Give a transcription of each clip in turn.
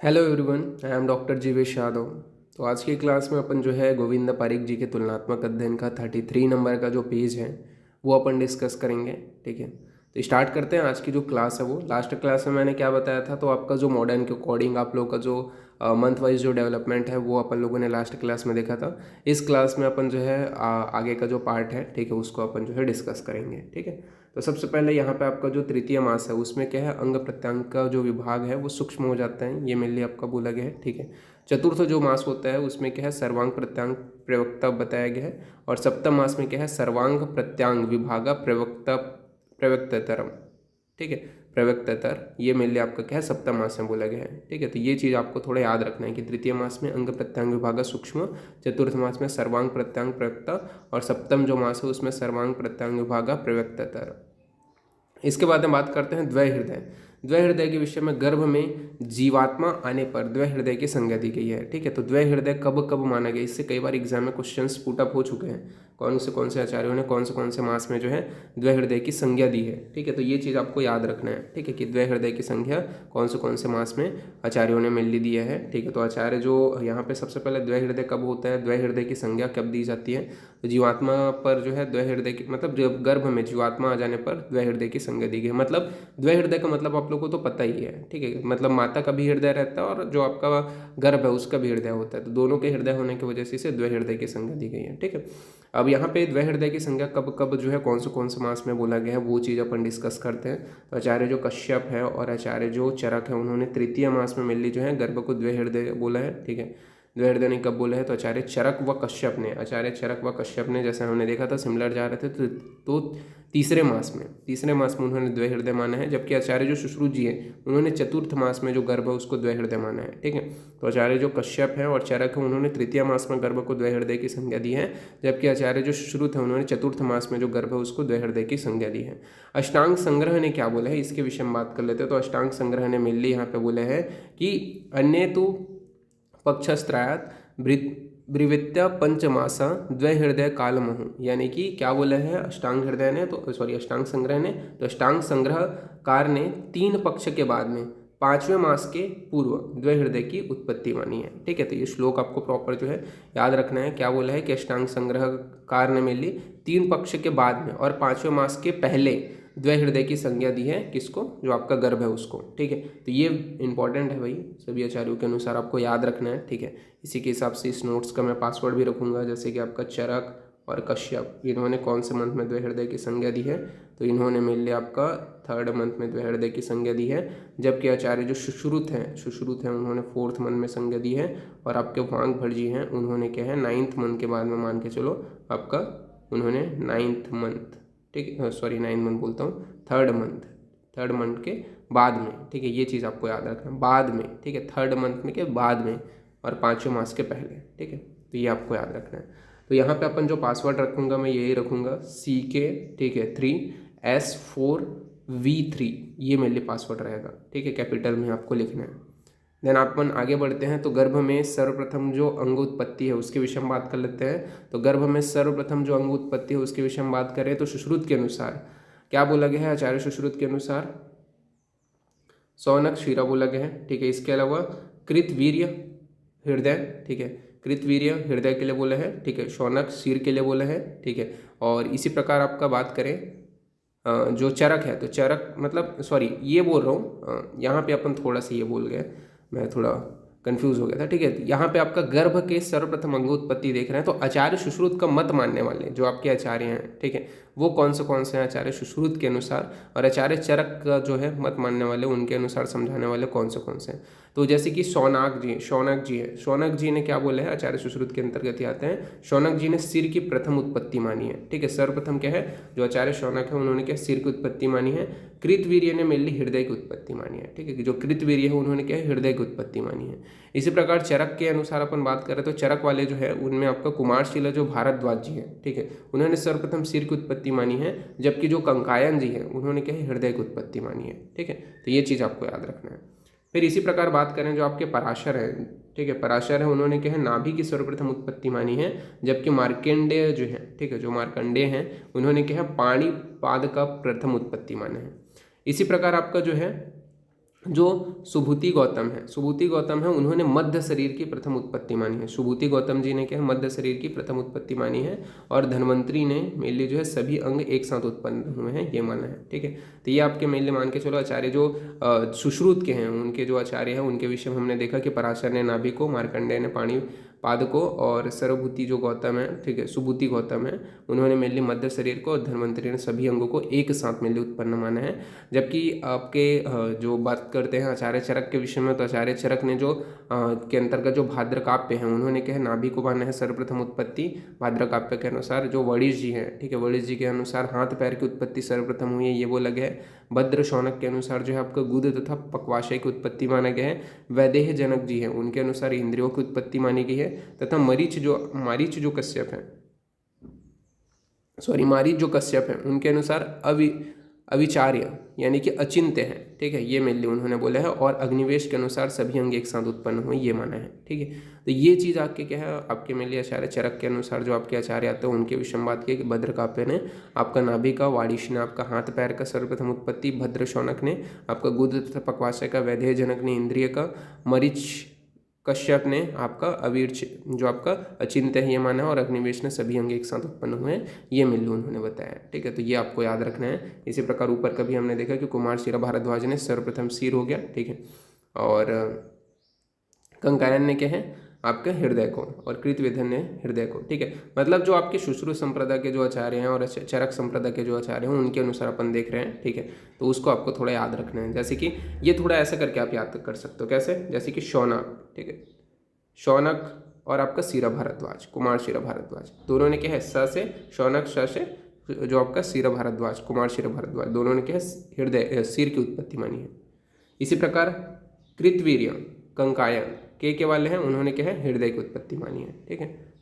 Hello everyone, I am doctor Jeevesh Yadav. तो आज की क्लास में अपन जो है गोविंद पारिक जी के तुलनात्मक अध्ययन का 33 नंबर का जो पेज है वो अपन डिस्कस करेंगे। ठीक है, तो स्टार्ट करते हैं। आज की जो क्लास है वो लास्ट क्लास में मैंने क्या बताया था, तो आपका जो मॉडर्न के अकॉर्डिंग आप लोगों का जो मंथ वाइज जो डेवलपमेंट है वो अपन लोगों ने लास्ट क्लास में देखा था। इस क्लास में अपन जो है आगे का जो पार्ट है, ठीक है, उसको अपन जो है डिस्कस करेंगे। ठीक है, तो सबसे पहले यहाँ पे आपका जो तृतीय मास है उसमें क्या है, अंग प्रत्यंग का जो विभाग है वो सूक्ष्म हो जाता है, ये मेनली आपका बोला गया है। ठीक है, चतुर्थ जो मास होता है उसमें क्या है, सर्वांग प्रत्यांग प्रवक्ता बताया गया है। और सप्तम मास में क्या है, सर्वांग प्रत्यांग विभागा प्रवक्ता प्रवक्ततरम। ठीक है, प्रवक्ततर, ये मेनली आपका क्या है, सप्तम मास में बोला गया है। ठीक है, तो ये चीज़ आपको थोड़ा याद रखना है कि तृतीय मास में अंग प्रत्यांग विभागा सूक्ष्म, चतुर्थ मास में सर्वांग प्रत्यांग प्रवक्ता, और सप्तम जो मास है उसमें सर्वांग प्रत्यांग विभागा प्रवक्ततर। इसके बाद में बात करते हैं द्वय हृदय। द्वय हृदय के विषय में गर्भ में जीवात्मा आने पर द्वय हृदय की संज्ञा दी गई है। ठीक है, तो द्वय हृदय कब कब माना गया, इससे कई बार एग्जाम में क्वेश्चंस पुटअप हो चुके हैं। कौन से आचार्यों ने कौन से मास में जो है द्वय हृदय की संज्ञा दी है। ठीक है, तो ये चीज़ आपको याद रखना है। ठीक है, कि द्वय हृदय की संज्ञा कौन से मास में आचार्यों ने मिल दिया है। ठीक है, तो आचार्य जो यहाँ पे सबसे पहले द्वय हृदय कब होता है, द्वय हृदय की संज्ञा कब दी जाती है, तो जीवात्मा पर जो है द्वय हृदय की, मतलब जब गर्भ में जीवात्मा आ जाने पर द्वय हृदय की संज्ञा दी गई है। मतलब द्वय हृदय का मतलब आप लोगों को तो पता ही है। ठीक है, मतलब माता का भी हृदय रहता है और जो आपका गर्भ है उसका भी हृदय होता है, तो दोनों के हृदय होने की वजह से इसे द्वय हृदय की संज्ञा दी गई है। ठीक है, अब यहाँ पे द्वय हृदय की संज्ञा कब कब जो है कौन से मास में बोला गया है वो चीज़ अपन डिस्कस करते हैं। तो आचार्य जो कश्यप है और आचार्य जो चरक है उन्होंने तृतीय मास में मिलली जो है गर्भ को द्वय हृदय बोला है। ठीक है, द्वय हृदय ने कब बोला है, तो आचार्य चरक व कश्यप ने, जैसे हमने देखा था सिमिलर जा रहे थे, तो तीसरे मास में उन्होंने द्वय हृदय माना है। जबकि आचार्य जो सुश्रुत जी है उन्होंने चतुर्थ मास में जो गर्भ है उसको द्वय हृदय माना है। ठीक है, तो आचार्य जो कश्यप है और चरक है उन्होंने तृतीय मास में गर्भ को द्वय हृदय की संज्ञा दी है। जबकि आचार्य जो सुश्रुत है उन्होंने चतुर्थ मास में जो गर्भ है उसको द्वय हृदय की संज्ञा दी है। अष्टांग संग्रह ने क्या बोला है, इसके विषय में बात कर लेते हैं। तो अष्टांग संग्रह ने मेनली यहाँ पे बोले है कि अन्य तो पक्षस्त्रायात ब्रिवृत्या पंचमासा द्वय हृदय कालमहु, यानी कि क्या बोला है अष्टांग हृदय ने, तो सॉरी अष्टांग संग्रह ने, तो अष्टांग संग्रह कार ने 3 पक्ष के बाद में 5वें मास के पूर्व द्वय हृदय की उत्पत्ति मानी है। ठीक है, तो ये श्लोक आपको प्रॉपर जो है याद रखना है। क्या बोला है कि अष्टांग संग्रह कार ने मिली 3 पक्ष के बाद में और 5वें मास के पहले द्वय हृदय की संज्ञा दी है, किसको, जो आपका गर्भ है उसको। ठीक है, तो ये इंपॉर्टेंट है भाई, सभी आचार्यों के अनुसार आपको याद रखना है। ठीक है, इसी के हिसाब से इस नोट्स का मैं पासवर्ड भी रखूंगा, जैसे कि आपका चरक और कश्यप इन्होंने कौन से मंथ में द्वय हृदय की संज्ञा दी है, तो इन्होंने मेनली आपका 3rd मंथ में द्वय हृदय की संज्ञा दी है। जबकि आचार्य जो सुश्रुत हैं उन्होंने 4th मंथ में संज्ञा दी है। और आपके वांग भटजी हैं उन्होंने क्या है 9th मंथ के बाद में मान के चलो आपका उन्होंने 9th मंथ, ठीक है, सॉरी 9th मंथ बोलता हूँ, 3rd मंथ के बाद में। ठीक है, ये चीज़ आपको याद रखना, बाद में। ठीक है, 3rd मंथ में के बाद में और 5वें मास के पहले। ठीक है, तो ये आपको याद रखना है। तो यहाँ पे अपन जो पासवर्ड रखूँगा मैं यही रखूँगा CK, ठीक है, 3S4V3, ये मेरे लिए पासवर्ड रहेगा। ठीक है, कैपिटल में आपको लिखना है। देन अपन आगे बढ़ते हैं। तो गर्भ में सर्वप्रथम जो अंग उत्पत्ति है उसके विषय में बात कर लेते हैं। तो गर्भ में सर्वप्रथम जो अंग उत्पत्ति है उसके विषय में बात करें तो सुश्रुत के अनुसार क्या बोला गया है, आचार्य सुश्रुत के अनुसार सौनक शिरा बोला गया है। ठीक है, इसके अलावा कृतवीर्य हृदय, ठीक है, कृतवीर्य हृदय के लिए बोला है। ठीक है, शौनक सिर के लिए बोला है। ठीक है, और इसी प्रकार आपका बात करें जो चरक है, तो चरक मतलब सॉरी ये बोल रहा हूँ, यहाँ पे अपन थोड़ा सा ये बोल गए, मैं थोड़ा कंफ्यूज हो गया था। ठीक है, यहाँ पे आपका गर्भ के सर्वप्रथम अंगोत्पत्ति देख रहे हैं। तो आचार्य सुश्रुत का मत मानने वाले जो आपके आचार्य हैं, ठीक है, वो कौन से हैं आचार्य सुश्रुत के अनुसार, और आचार्य चरक का जो है मत मानने वाले उनके अनुसार समझाने वाले कौन से हैं। तो जैसे कि शौनक जी ने क्या बोले हैं, आचार्य सुश्रुत के अंतर्गत ही आते हैं। शौनक जी ने सिर की प्रथम उत्पत्ति मानी है। ठीक है, सर्वप्रथम क्या है, जो आचार्य शौनक है उन्होंने क्या सिर की उत्पत्ति मानी है। कृतवीर्य ने मेनली हृदय की उत्पत्ति मानी है। ठीक है, जो कृतवीर्य है उन्होंने क्या है हृदय की उत्पत्ति मानी है। इसी प्रकार चरक के अनुसार अपन बात करें तो चरक वाले जो है उनमें आपका कुमारशिला जो भारद्वाज जी है, ठीक है, उन्होंने सर्वप्रथम सिर की उत्पत्ति मानी है। जबकि जो कंकायन जी है उन्होंने क्या है हृदय की उत्पत्ति मानी है। ठीक है, तो ये चीज़ आपको याद रखना है। फिर इसी प्रकार बात करें जो आपके पराशर है, ठीक है, पराशर है उन्होंने क्या है नाभि की सर्वप्रथम उत्पत्ति मानी है। जबकि मार्कंडेय जो है, ठीक है, जो मार्कंडेय हैं उन्होंने क्या है पाणिपाद का प्रथम उत्पत्ति माना है। इसी प्रकार आपका जो है जो सुभूति गौतम है उन्होंने मध्य शरीर की प्रथम उत्पत्ति मानी है। सुभूति गौतम जी ने क्या है, मध्य शरीर की प्रथम उत्पत्ति मानी है। और धन्वंतरी ने मेनली जो है सभी अंग एक साथ उत्पन्न हुए हैं ये माना है। ठीक है, तो ये आपके मेनली मान के चलो। आचार्य जो सुश्रुत के हैं, उनके जो आचार्य हैं उनके विषय में हमने देखा कि पराशर ने नाभि को, मार्कंडेय ने पाद को, और सर्वभूति जो गौतम है, ठीक है, सुभूति गौतम है, उन्होंने मेनली मध्य शरीर को, और धन्वंतरी ने सभी अंगों को एक साथ मेनली उत्पन्न माना है। जबकि आपके जो बात करते हैं आचार्य चरक के विषय में, तो आचार्य चरक ने जो के अंतर्गत जो भाद्र काव्य हैं उन्होंने क्या है नाभि को माना है सर्वप्रथम उत्पत्ति। भाद्र काव्य के अनुसार जो वणिज जी हैं, ठीक है, वणिज जी के अनुसार हाथ पैर की उत्पत्ति सर्वप्रथम हुई है, ये वो लगे है। भद्र शौनक के अनुसार जो है आपका गुद तथा पक्वाशय की उत्पत्ति माना गया है। वैदेह जनक जी हैं उनके अनुसार इंद्रियों की उत्पत्ति मानी गई है। तथा मारीच जो कश्यप है उनके अनुसार अविचार्य यानी कि अचिंत्य है। ठीक है, ये मेनली उन्होंने बोला है। और अग्निवेश के अनुसार सभी अंग एक साथ उत्पन्न हुए ये माना है। ठीक है, तो ये चीज़ आपके क्या है, आपके मेनली आचार्य चरक के अनुसार जो आपके आचार्य आते हैं उनके विषय में बात की कि भद्र काव्य ने आपका नाभि का, वाणिश ने आपका हाथ पैर का सर्वप्रथम उत्पत्ति, भद्र शौनक ने आपका गुद तथा पक्वाशय का, वैदेह जनक ने इंद्रिय का, मरीच कश्यप ने आपका अवीर जो आपका अचिंत्य है ये माना है, और अग्निवेश ने सभी अंग एक साथ उत्पन्न हुए हैं ये मिल उन्होंने बताया। ठीक है, तो ये आपको याद रखना है। इसी प्रकार ऊपर कभी हमने देखा कि कुमार शिरा भारद्वाज ने सर्वप्रथम सिर हो गया। ठीक है, और कंकायन ने क्या है आपके हृदय को, और कृतवेधन ने हृदय को। ठीक है, मतलब जो आपके शुश्रूत संप्रदाय के जो आचार्य हैं और चरक संप्रदाय के जो आचार्य हैं उनके अनुसार अपन देख रहे हैं। ठीक है, तो उसको आपको थोड़ा याद रखना है। जैसे कि ये थोड़ा ऐसा करके आप याद कर सकते हो, कैसे, जैसे कि शौनक, ठीक है, शौनक और आपका शिरा भारद्वाज, कुमार शिरा भारद्वाज, दोनों ने क्या है स से शौनक, श से जो आपका शिरा भारद्वाज, कुमार शिरा भारद्वाज, दोनों ने क्या है हृदय सिर की उत्पत्ति मानी है। इसी प्रकार कृतवीर्य कंकायन के वाले हैं, उन्होंने क्या है हृदय की उत्पत्ति मानी है। ठीक है,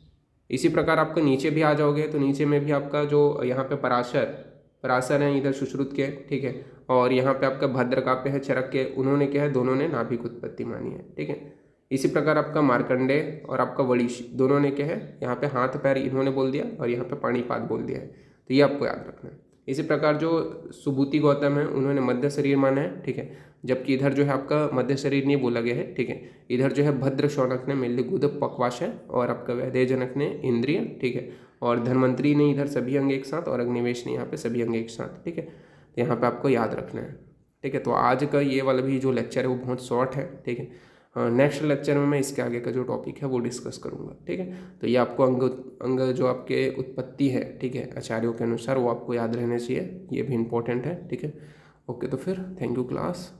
इसी प्रकार आपका नीचे भी आ जाओगे तो नीचे में भी आपका जो यहाँ पे पराशर हैं इधर सुश्रुत के। ठीक है, और यहाँ पे आपका भद्र काव्य है चरक के, उन्होंने क्या है दोनों ने नाभि की उत्पत्ति मानी है। ठीक है, इसी प्रकार आपका मार्कंडेय और आपका वणिश दोनों ने क्या है यहाँ पे हाथ पैर इन्होंने बोल दिया, और यहाँ पे पाणिपाद बोल दिया है, तो ये आपको याद रखना है। इसी प्रकार जो सुभूति गौतम है उन्होंने मध्य शरीर माना है। ठीक है, जबकि इधर जो है आपका मध्य शरीर नहीं बोला गया है। ठीक है, इधर जो है भद्र शौनक ने मेनली गुद पक्वाशय, और आपका वैदेह जनक ने इंद्रिय। ठीक है, और धन्वंतरी ने इधर सभी अंग एक साथ, और अग्निवेश ने यहाँ पे सभी अंग एक साथ। ठीक है, तो यहाँ पे आपको याद रखना है। ठीक है, तो आज का ये वाला भी जो लेक्चर है वो बहुत शॉर्ट है। ठीक है, नेक्स्ट लेक्चर में मैं इसके आगे का जो टॉपिक है वो डिस्कस करूँगा। ठीक है, तो ये आपको अंग जो आपके उत्पत्ति है, ठीक है, आचार्यों के अनुसार, वो आपको याद रहने चाहिए, ये भी इम्पोर्टेंट है। ठीक है, ओके, तो फिर थैंक यू क्लास।